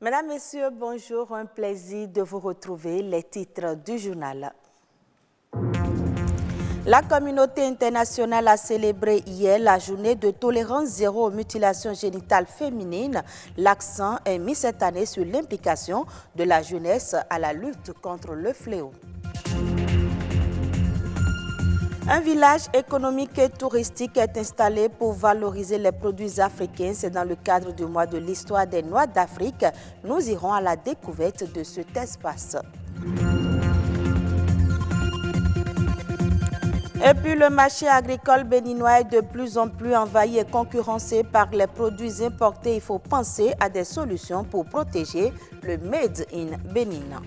Mesdames, Messieurs, bonjour. Un plaisir de vous retrouver. Les titres du journal. La communauté internationale a célébré hier la journée de tolérance zéro aux mutilations génitales féminines. L'accent est mis cette année sur l'implication de la jeunesse à la lutte contre le fléau. Un village économique et touristique est installé pour valoriser les produits africains. C'est dans le cadre du mois de l'histoire des Noix d'Afrique. Nous irons à la découverte de cet espace. Et puis le marché agricole béninois est de plus en plus envahi et concurrencé par les produits importés. Il faut penser à des solutions pour protéger le Made in Bénin.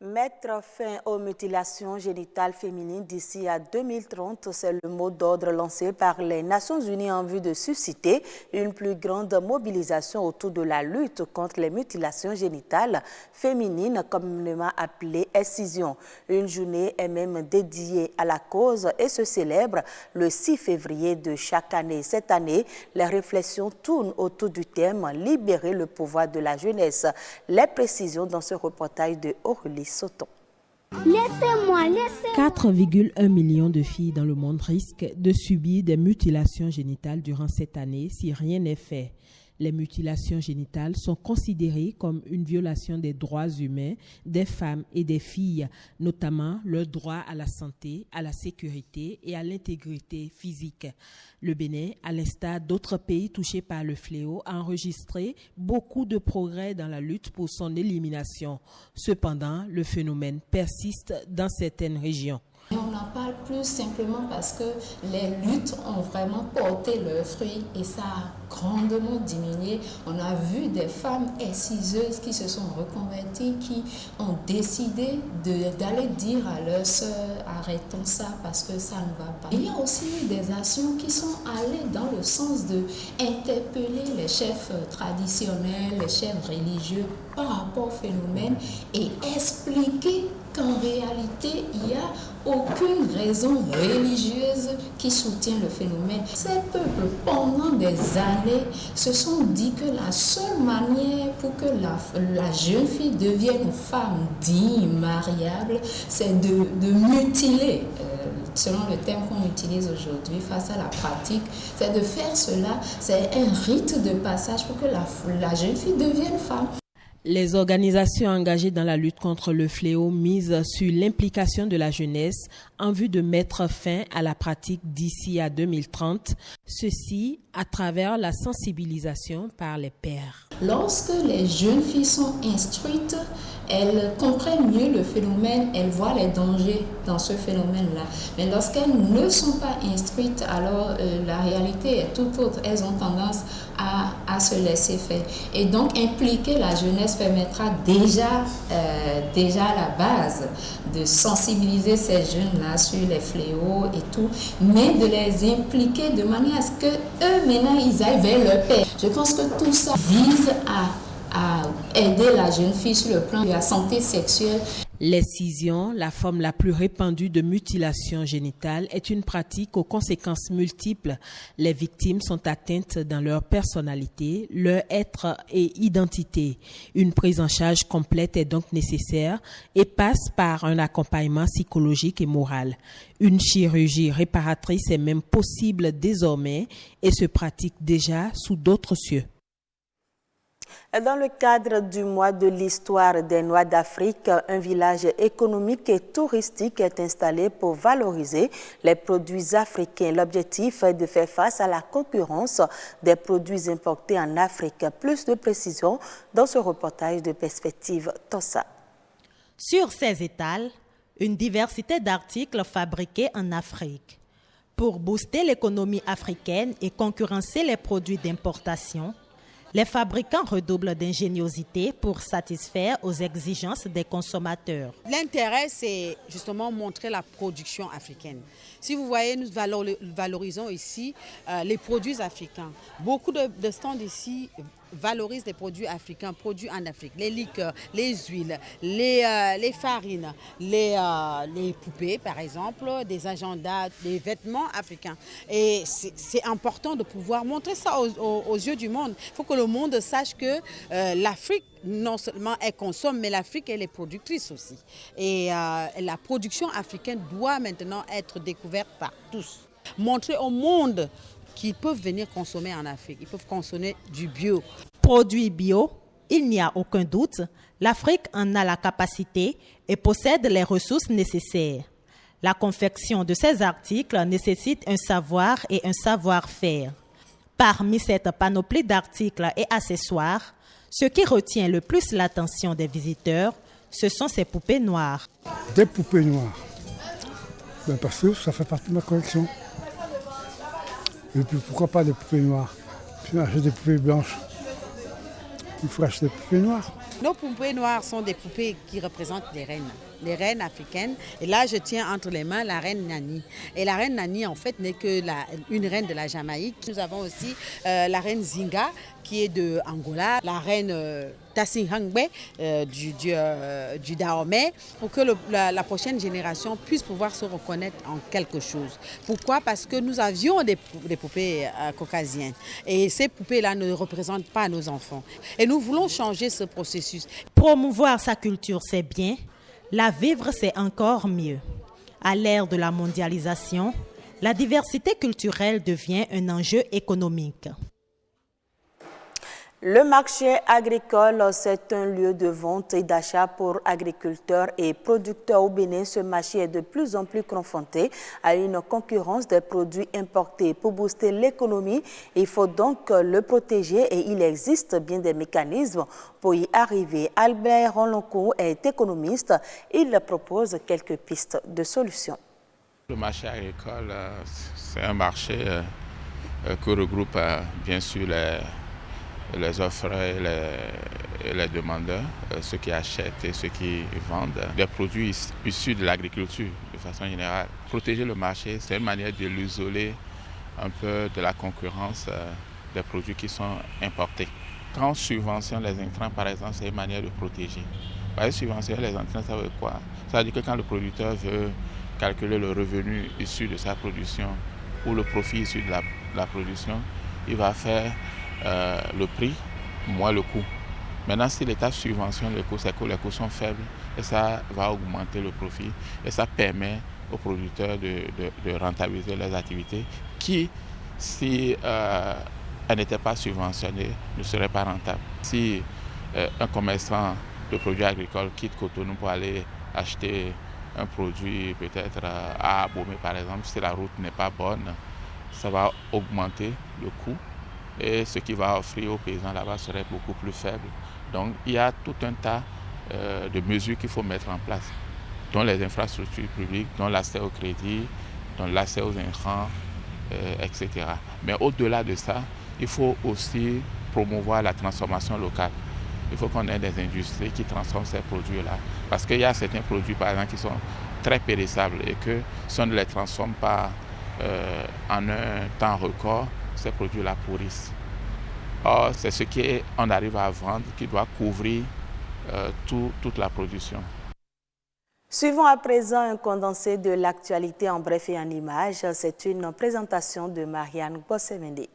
Mettre fin aux mutilations génitales féminines d'ici à 2030, c'est le mot d'ordre lancé par les Nations Unies en vue de susciter une plus grande mobilisation autour de la lutte contre les mutilations génitales féminines, communément appelée excision. Une journée est même dédiée à la cause et se célèbre le 6 février de chaque année. Cette année, les réflexions tournent autour du thème « Libérer le pouvoir de la jeunesse ». Les précisions dans ce reportage de Aurélie Soton. 4,1 millions de filles dans le monde risquent de subir des mutilations génitales durant cette année si rien n'est fait. Les mutilations génitales sont considérées comme une violation des droits humains des femmes et des filles, notamment leur droit à la santé, à la sécurité et à l'intégrité physique. Le Bénin, à l'instar d'autres pays touchés par le fléau, a enregistré beaucoup de progrès dans la lutte pour son élimination. Cependant, le phénomène persiste dans certaines régions. On en parle plus simplement parce que les luttes ont vraiment porté leurs fruits et ça a grandement diminué. On a vu des femmes exciseuses qui se sont reconverties, qui ont décidé d'aller dire à leurs sœurs « arrêtons ça parce que ça ne va pas ». Il y a aussi eu des actions qui sont allées dans le sens d'interpeller les chefs traditionnels, les chefs religieux par rapport au phénomène et expliquer qu'en réalité, il n'y a aucune raison religieuse qui soutient le phénomène. Ces peuples, pendant des années, se sont dit que la seule manière pour que la jeune fille devienne femme digne, mariable, c'est de mutiler. Selon le terme qu'on utilise aujourd'hui face à la pratique, c'est de faire cela, c'est un rite de passage pour que la jeune fille devienne femme. Les organisations engagées dans la lutte contre le fléau misent sur l'implication de la jeunesse en vue de mettre fin à la pratique d'ici à 2030, ceci à travers la sensibilisation par les pairs. Lorsque les jeunes filles sont instruites, elles comprennent mieux le phénomène, elles voient les dangers dans ce phénomène-là. Mais lorsqu'elles ne sont pas instruites, alors la réalité est tout autre. Elles ont tendance à se laisser faire. Et donc, impliquer la jeunesse permettra déjà à la base de sensibiliser ces jeunes-là sur les fléaux et tout, mais de les impliquer de manière à ce qu'eux, maintenant, ils aillent vers leur père. Je pense que tout ça vise à aider la jeune fille sur le plan de la santé sexuelle. L'excision, la forme la plus répandue de mutilation génitale, est une pratique aux conséquences multiples. Les victimes sont atteintes dans leur personnalité, leur être et identité. Une prise en charge complète est donc nécessaire et passe par un accompagnement psychologique et moral. Une chirurgie réparatrice est même possible désormais et se pratique déjà sous d'autres cieux. Dans le cadre du mois de l'histoire des Noix d'Afrique, un village économique et touristique est installé pour valoriser les produits africains. L'objectif est de faire face à la concurrence des produits importés en Afrique. Plus de précisions dans ce reportage de Perspective Tossa. Sur ces étals, une diversité d'articles fabriqués en Afrique. Pour booster l'économie africaine et concurrencer les produits d'importation, les fabricants redoublent d'ingéniosité pour satisfaire aux exigences des consommateurs. L'intérêt, c'est justement montrer la production africaine. Si vous voyez, nous valorisons ici les produits africains. Beaucoup de stands ici valorise les produits africains, produits en Afrique, les liqueurs, les huiles, les farines, les poupées par exemple, des agendas, des vêtements africains. Et c'est important de pouvoir montrer ça aux yeux du monde. Il faut que le monde sache que l'Afrique, non seulement elle consomme, mais l'Afrique, elle est productrice aussi. Et la production africaine doit maintenant être découverte par tous. Montrer au monde qu'ils peuvent venir consommer en Afrique, ils peuvent consommer du bio. Produits bio, il n'y a aucun doute, l'Afrique en a la capacité et possède les ressources nécessaires. La confection de ces articles nécessite un savoir et un savoir-faire. Parmi cette panoplie d'articles et accessoires, ce qui retient le plus l'attention des visiteurs, ce sont ces poupées noires. Des poupées noires, parce que ça fait partie de ma collection. Et puis pourquoi pas des poupées noires? Si on achète des poupées blanches, il faut acheter des poupées noires. Nos poupées noires sont des poupées qui représentent les reines africaines. Et là, je tiens entre les mains la reine Nani. Et la reine Nani, en fait, n'est que une reine de la Jamaïque. Nous avons aussi la reine Zinga, qui est de Angola, la reine Tassingangbe du Dahomey, pour que la prochaine génération puisse pouvoir se reconnaître en quelque chose. Pourquoi? Parce que nous avions des poupées caucasiennes. Et ces poupées-là ne représentent pas nos enfants. Et nous voulons changer ce processus. Promouvoir sa culture, c'est bien. La vivre, c'est encore mieux. À l'ère de la mondialisation, la diversité culturelle devient un enjeu économique. Le marché agricole, c'est un lieu de vente et d'achat pour agriculteurs et producteurs au Bénin. Ce marché est de plus en plus confronté à une concurrence des produits importés. Pour booster l'économie, il faut donc le protéger et il existe bien des mécanismes pour y arriver. Albert Ronlonco est économiste. Il propose quelques pistes de solutions. Le marché agricole, c'est un marché qui regroupe bien sûr les offres et les demandeurs, ceux qui achètent et ceux qui vendent des produits issus de l'agriculture de façon générale. Protéger le marché, c'est une manière de l'isoler un peu de la concurrence des produits qui sont importés. Quand on subventionne les intrants, par exemple, c'est une manière de protéger. Par exemple, subventionner les intrants, ça veut dire quoi? Ça veut dire que quand le producteur veut calculer le revenu issu de sa production ou le profit issu de la production, il va faire le prix moins le coût. Maintenant, si l'État subventionne le coût, c'est que les coûts sont faibles et ça va augmenter le profit et ça permet aux producteurs de rentabiliser leurs activités qui, si elles n'étaient pas subventionnées, ne seraient pas rentables. Si un commerçant de produits agricoles quitte Cotonou pour aller acheter un produit peut-être à Abomey par exemple, si la route n'est pas bonne, ça va augmenter le coût. Et ce qu'il va offrir aux paysans là-bas serait beaucoup plus faible. Donc il y a tout un tas de mesures qu'il faut mettre en place, dont les infrastructures publiques, dont l'accès au crédit, dont l'accès aux intrants, etc. Mais au-delà de ça, il faut aussi promouvoir la transformation locale. Il faut qu'on ait des industries qui transforment ces produits-là. Parce qu'il y a certains produits, par exemple, qui sont très périssables et que si on ne les transforme pas en un temps record, ces produits-là pourrissent. Or, c'est ce qu'on arrive à vendre qui doit couvrir toute la production. Suivons à présent un condensé de l'actualité en bref et en images. C'est une présentation de Marianne Bossemende.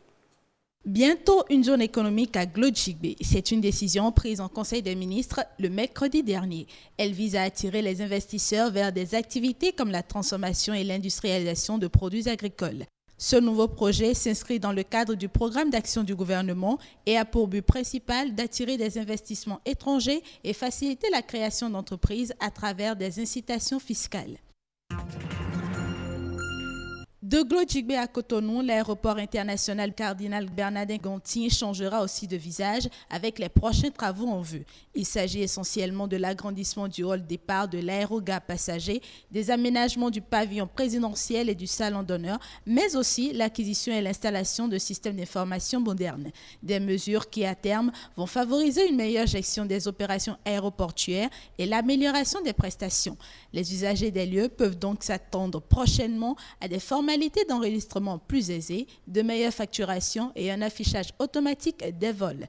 Bientôt une zone économique à Glodjigbe. C'est une décision prise en Conseil des ministres le mercredi dernier. Elle vise à attirer les investisseurs vers des activités comme la transformation et l'industrialisation de produits agricoles. Ce nouveau projet s'inscrit dans le cadre du programme d'action du gouvernement et a pour but principal d'attirer des investissements étrangers et faciliter la création d'entreprises à travers des incitations fiscales. De Glodjigbe à Cotonou, l'aéroport international Cardinal Bernardin-Gontier changera aussi de visage avec les prochains travaux en vue. Il s'agit essentiellement de l'agrandissement du hall départ de l'aérogare passager, des aménagements du pavillon présidentiel et du salon d'honneur, mais aussi l'acquisition et l'installation de systèmes d'information modernes. Des mesures qui, à terme, vont favoriser une meilleure gestion des opérations aéroportuaires et l'amélioration des prestations. Les usagers des lieux peuvent donc s'attendre prochainement à des formalités d'enregistrement plus aisées, de meilleure facturation et un affichage automatique des vols.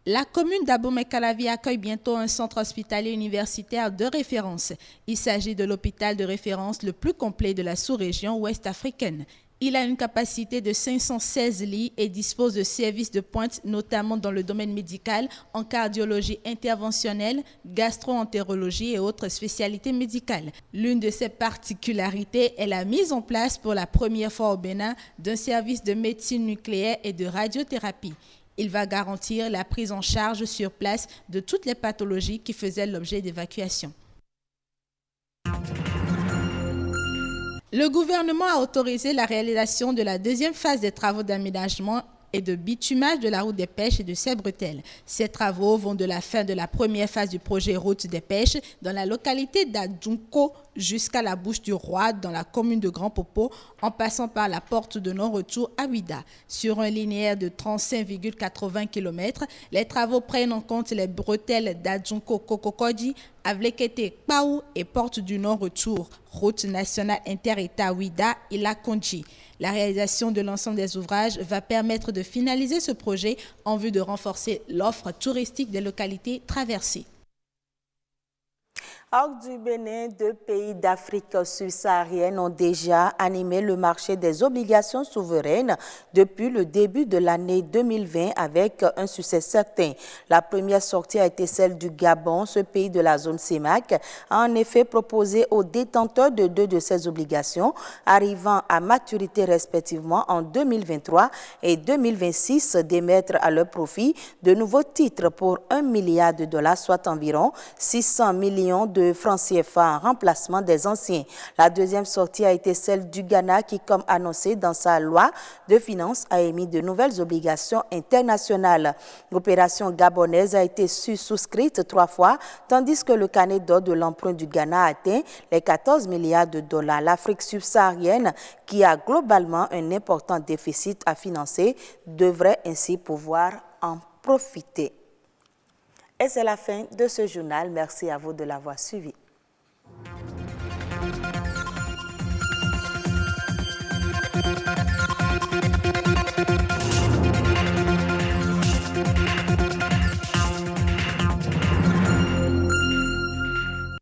La commune d'Abomey-Calavi accueille bientôt un centre hospitalier universitaire de référence. Il s'agit de l'hôpital de référence le plus complet de la sous-région ouest africaine. Il a une capacité de 516 lits et dispose de services de pointe, notamment dans le domaine médical, en cardiologie interventionnelle, gastro-entérologie et autres spécialités médicales. L'une de ses particularités est la mise en place pour la première fois au Bénin d'un service de médecine nucléaire et de radiothérapie. Il va garantir la prise en charge sur place de toutes les pathologies qui faisaient l'objet d'évacuation. Le gouvernement a autorisé la réalisation de la deuxième phase des travaux d'aménagement et de bitumage de la route des pêches et de ses bretelles. Ces travaux vont de la fin de la première phase du projet route des pêches dans la localité d'Adjunko jusqu'à la Bouche du Roi dans la commune de Grand Popo en passant par la porte de non-retour à Ouida. Sur un linéaire de 35,80 km, les travaux prennent en compte les bretelles d'Adjunko Kokokodi, Avlekete Kpaou et porte du non-retour, route nationale inter-État Ouida et la Kondji. La réalisation de l'ensemble des ouvrages va permettre de finaliser ce projet en vue de renforcer l'offre touristique des localités traversées. Hors du Bénin, 2 pays d'Afrique subsaharienne ont déjà animé le marché des obligations souveraines depuis le début de l'année 2020 avec un succès certain. La première sortie a été celle du Gabon. Ce pays de la zone CEMAC a en effet proposé aux détenteurs de 2 de ces obligations, arrivant à maturité respectivement en 2023 et 2026, d'émettre à leur profit de nouveaux titres pour $1 milliard, soit environ 600 millions de francs CFA en remplacement des anciens. La deuxième sortie a été celle du Ghana qui, comme annoncé dans sa loi de finances, a émis de nouvelles obligations internationales. L'opération gabonaise a été souscrite 3 fois, tandis que le carnet d'or de l'emprunt du Ghana a atteint les $14 milliards. L'Afrique subsaharienne, qui a globalement un important déficit à financer, devrait ainsi pouvoir en profiter. Et c'est la fin de ce journal. Merci à vous de l'avoir suivi.